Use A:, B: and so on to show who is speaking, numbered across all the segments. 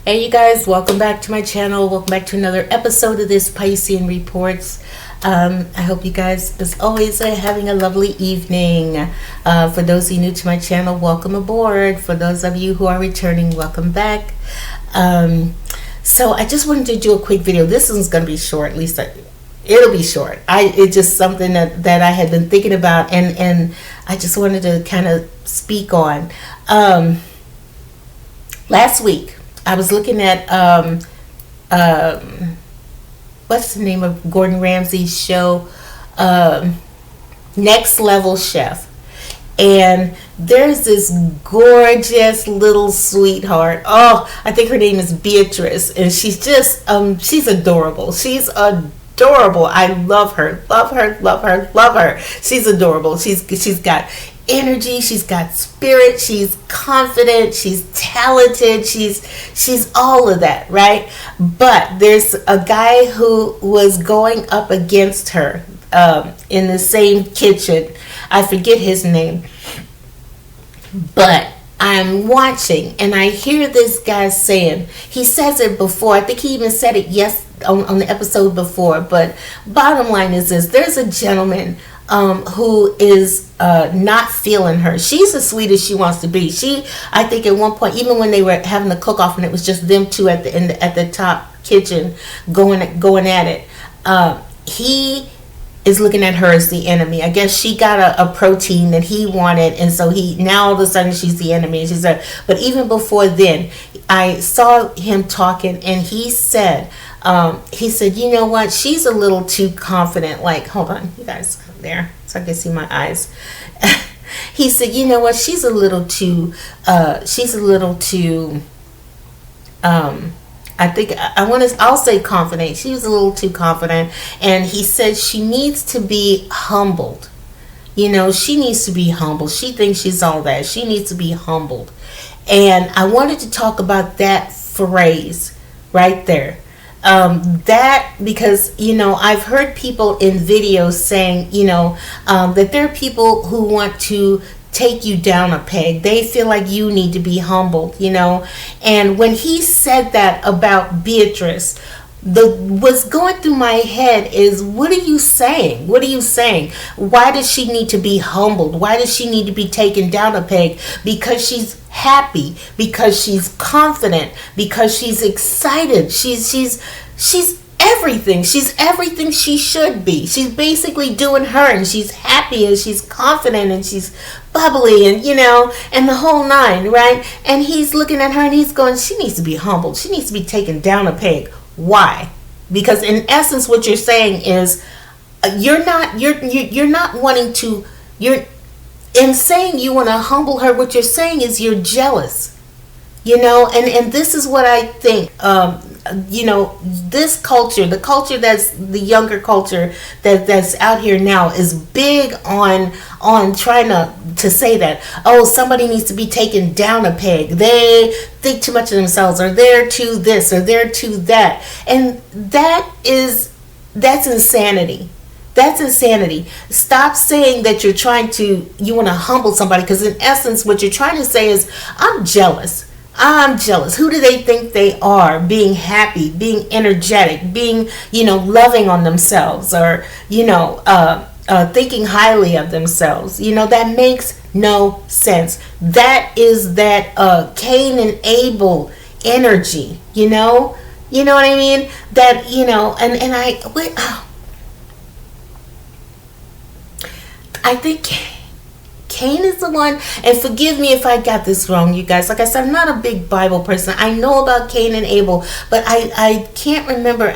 A: Hey you guys, welcome back to my channel. Welcome back to another episode of this Piscean Reports. I hope you guys, as always, are having a lovely evening. For those of you new to my channel, welcome aboard. For those of you who are returning, welcome back. So I just wanted to do a quick video. This one's going to be short, at least it'll be short. It's just something that I had been thinking about, and I just wanted to kind of speak on. Last week, I was looking at what's the name of Gordon Ramsay's show, Next Level Chef, and there's this gorgeous little sweetheart. Oh, I think her name is Beatrice, and she's just she's adorable. She's adorable. I love her. Love her. Love her. Love her. She's adorable. She's got energy, she's got spirit, she's confident, she's talented, she's all of that, right? But there's a guy who was going up against her in the same kitchen. I forget his name, but I'm watching and I hear this guy saying, he says it before, I think he even said it on the episode before, but bottom line is this: there's a gentleman who is not feeling her. She's as sweet as she wants to be. I think at one point, even when they were having the cook off and it was just them two at the top kitchen going at it, he is looking at her as the enemy. I guess she got a protein that he wanted, and so now all of a sudden she's the enemy. She's there. But even before then, I saw him talking, and he said, you know what? She's a little too confident. Like, hold on, you guys, there, so I can see my eyes. He said, you know what? She's a little too. I'll say confident. She was a little too confident. And he said she needs to be humbled. You know, she needs to be humbled. She thinks she's all that. She needs to be humbled. And I wanted to talk about that phrase right there. That, because, you know, I've heard people in videos saying, you know, that there are people who want to take you down a peg. They feel like you need to be humbled, you know. And when he said that about Beatrice, what's going through my head is, what are you saying? What are you saying? Why does she need to be humbled? Why does she need to be taken down a peg? Because she's happy, because she's confident, because she's excited. She's everything. She's everything she should be. She's basically doing her, and she's happy, and she's confident, and she's bubbly, and, you know, and the whole nine, right? And he's looking at her and he's going, she needs to be humbled. She needs to be taken down a peg. Why? Because in essence, what you're saying is, you're not wanting to, in saying you want to humble her, what you're saying is you're jealous. You know, and this is what I think, you know, this culture, the culture that's the younger culture that's out here now, is big on trying to say that, oh, somebody needs to be taken down a peg. They think too much of themselves, or they're too this, or they're too that. And that's insanity. That's insanity. Stop saying that you want to humble somebody, because in essence, what you're trying to say is, I'm jealous. I'm jealous. Who do they think they are? Being happy, being energetic, being, you know, loving on themselves, or, you know, thinking highly of themselves. You know, that makes no sense. That is that Cain and Abel energy, you know? You know what I mean? That, you know, and I think Cain is the one, and forgive me if I got this wrong, you guys. Like I said, I'm not a big Bible person. I know about Cain and Abel, but I can't remember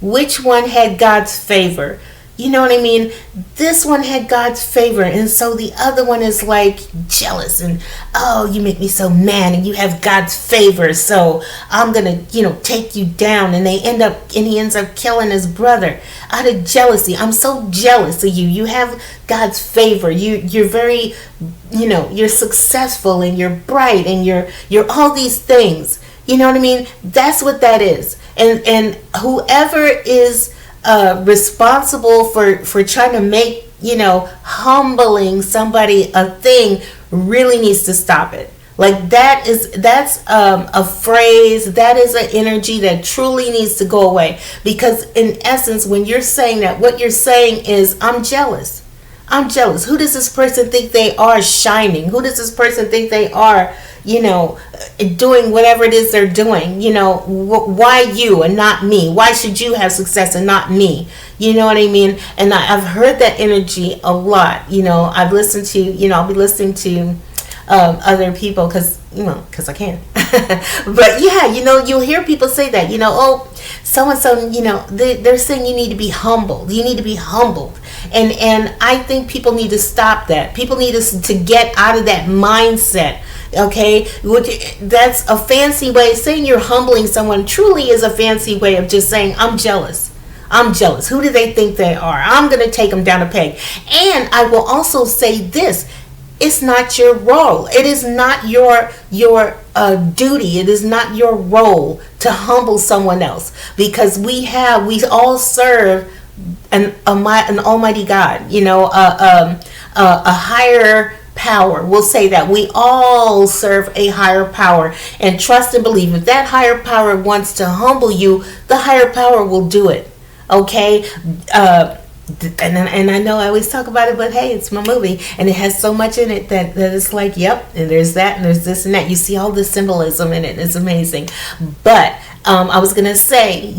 A: which one had God's favor. You know what I mean? This one had God's favor, and so the other one is like jealous, and, oh, you make me so mad, and you have God's favor, so I'm gonna, you know, take you down. And he ends up killing his brother out of jealousy. I'm so jealous of you. You have God's favor. You're very, you know, you're successful, and you're bright, and you're all these things. You know what I mean? That's what that is. And whoever is responsible for trying to make, you know, humbling somebody a thing, really needs to stop it. Like that's a phrase, that is an energy that truly needs to go away. Because in essence, when you're saying that, what you're saying is, I'm jealous. I'm jealous. Who does this person think they are, shining? Who does this person think they are, doing whatever it is they're doing? Why you and not me? Why should you have success and not me? You know what I mean? And I've heard that energy a lot. I've listened to, I'll be listening to other people because I can. But yeah, you'll hear people say that, oh, so and so, they're saying you need to be humbled. You need to be humbled. And I think people need to stop that. People need to get out of that mindset. Okay, that's a fancy way. Saying you're humbling someone truly is a fancy way of just saying, I'm jealous. I'm jealous. Who do they think they are? I'm going to take them down a peg. And I will also say this. It's not your role. It is not your duty. It is not your role to humble someone else, because we all serve an almighty God, a higher power. We'll say that we all serve a higher power, and trust and believe, if that higher power wants to humble you, the higher power will do it. Okay. And I know I always talk about it, but hey, it's my movie, and it has so much in it that it's like, yep, and there's that, and there's this and that. You see all the symbolism in it. It's amazing. But I was going to say,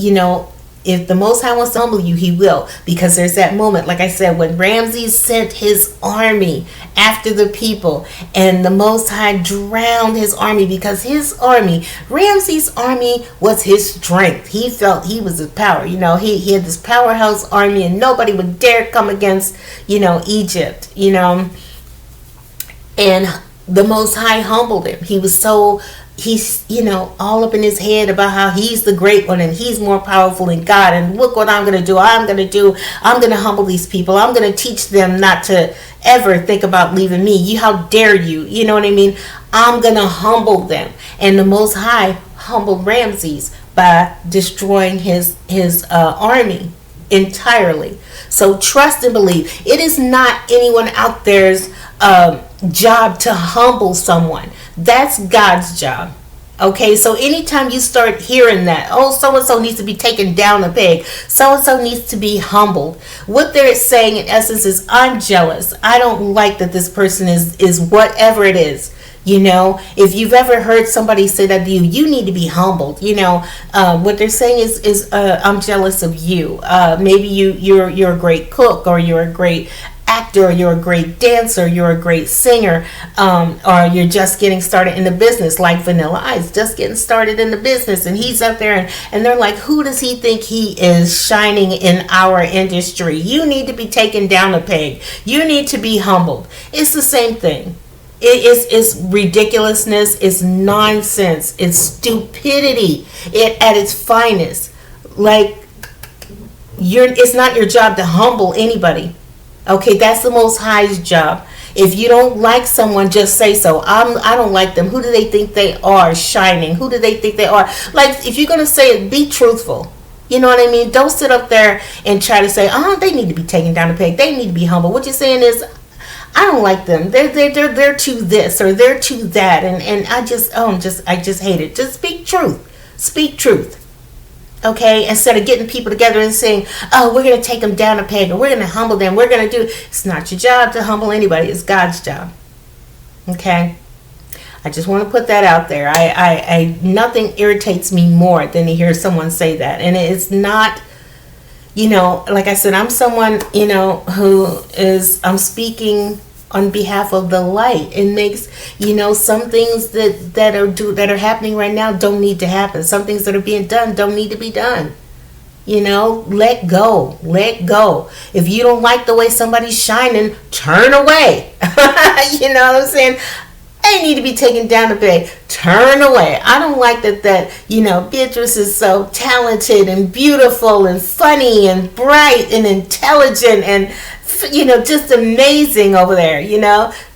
A: if the Most High wants to humble you, he will. Because there's that moment, like I said, when Ramses sent his army after the people, and the Most High drowned his army, because Ramses' army was his strength. He felt he was his power. He had this powerhouse army, and nobody would dare come against, Egypt, And the Most High humbled him. He's all up in his head about how he's the great one and he's more powerful than God, and look what I'm going to do. I'm going to humble these people. I'm going to teach them not to ever think about leaving me. How dare you? You know what I mean? I'm going to humble them. And the Most High humbled Ramses by destroying his army entirely. So trust and believe. It is not anyone out there's job to humble someone. That's God's job. Okay, so anytime you start hearing that, oh, so-and-so needs to be taken down a peg, so-and-so needs to be humbled, what they're saying in essence is, I'm jealous. I don't like that this person is whatever it is. If you've ever heard somebody say that to you, you need to be humbled. What they're saying is I'm jealous of you. Maybe you're a great cook, or you're a great actor, or you're a great dancer, you're a great singer, or you're just getting started in the business, like Vanilla Ice, just getting started in the business, and he's up there and they're like, who does he think he is, shining in our industry? You need to be taken down a peg. You need to be humbled. It's the same thing. It's ridiculousness. It's nonsense. It's stupidity at its finest. Like, it's not your job to humble anybody. Okay, that's the Most High's job. If you don't like someone, just say so. I don't like them. Who do they think they are, shining? Who do they think they are? Like, if you're going to say it, be truthful. You know what I mean? Don't sit up there and try to say, they need to be taken down a peg. They need to be humble. What you're saying is, I don't like them. They're to this, or they're to that, and I just hate it. Just speak truth. Speak truth. Okay, instead of getting people together and saying, oh, we're going to take them down a peg, or we're going to humble them, we're going to do. It's not your job to humble anybody. It's God's job. Okay, I just want to put that out there. I nothing irritates me more than to hear someone say that, and it's not. Like I said, I'm someone, I'm speaking on behalf of the light. It makes, some things that are happening right now don't need to happen. Some things that are being done don't need to be done. Let go. If you don't like the way somebody's shining, turn away. You know what I'm saying? They need to be taken down a bit. Turn away. I don't like that Beatrice is so talented and beautiful and funny and bright and intelligent and, just amazing over there,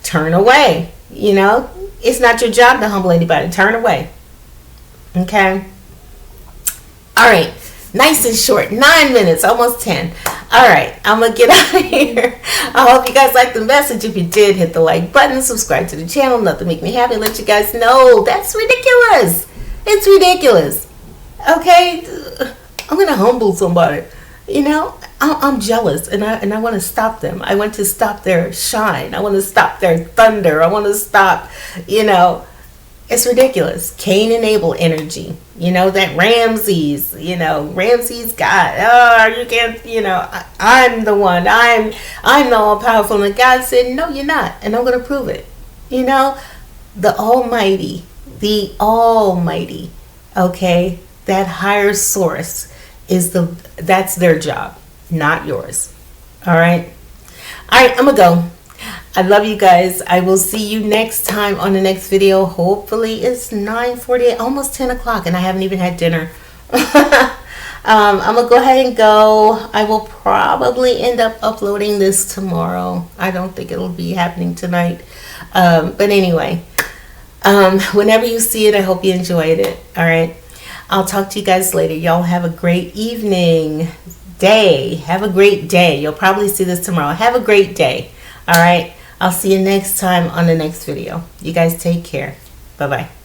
A: Turn away, It's not your job to humble anybody. Turn away. Okay? All right. Nice and short. 9 minutes, almost 10. All right, I'm gonna get out of here. I hope you guys liked the message. If you did, hit the like button, subscribe to the channel. Nothing make me happy. Let you guys know that's ridiculous. It's ridiculous. Okay, I'm gonna humble somebody. You know, I'm jealous, and I want to stop them. I want to stop their shine. I want to stop their thunder. I want to stop. You know, it's ridiculous. Cain and Abel energy. You know, that Ramses, Ramses God. Oh, you can't, I'm the one. I'm the all powerful. And God said, no, you're not. And I'm going to prove it. You know, the Almighty, okay, that higher source that's their job, not yours. All right. I'm going to go. I love you guys. I will see you next time on the next video. Hopefully it's 9:48, almost 10 o'clock, and I haven't even had dinner. I'm going to go ahead and go. I will probably end up uploading this tomorrow. I don't think it'll be happening tonight. But anyway, whenever you see it, I hope you enjoyed it. All right. I'll talk to you guys later. Y'all have a great evening, day. Have a great day. You'll probably see this tomorrow. Have a great day. All right. I'll see you next time on the next video. You guys take care. Bye-bye.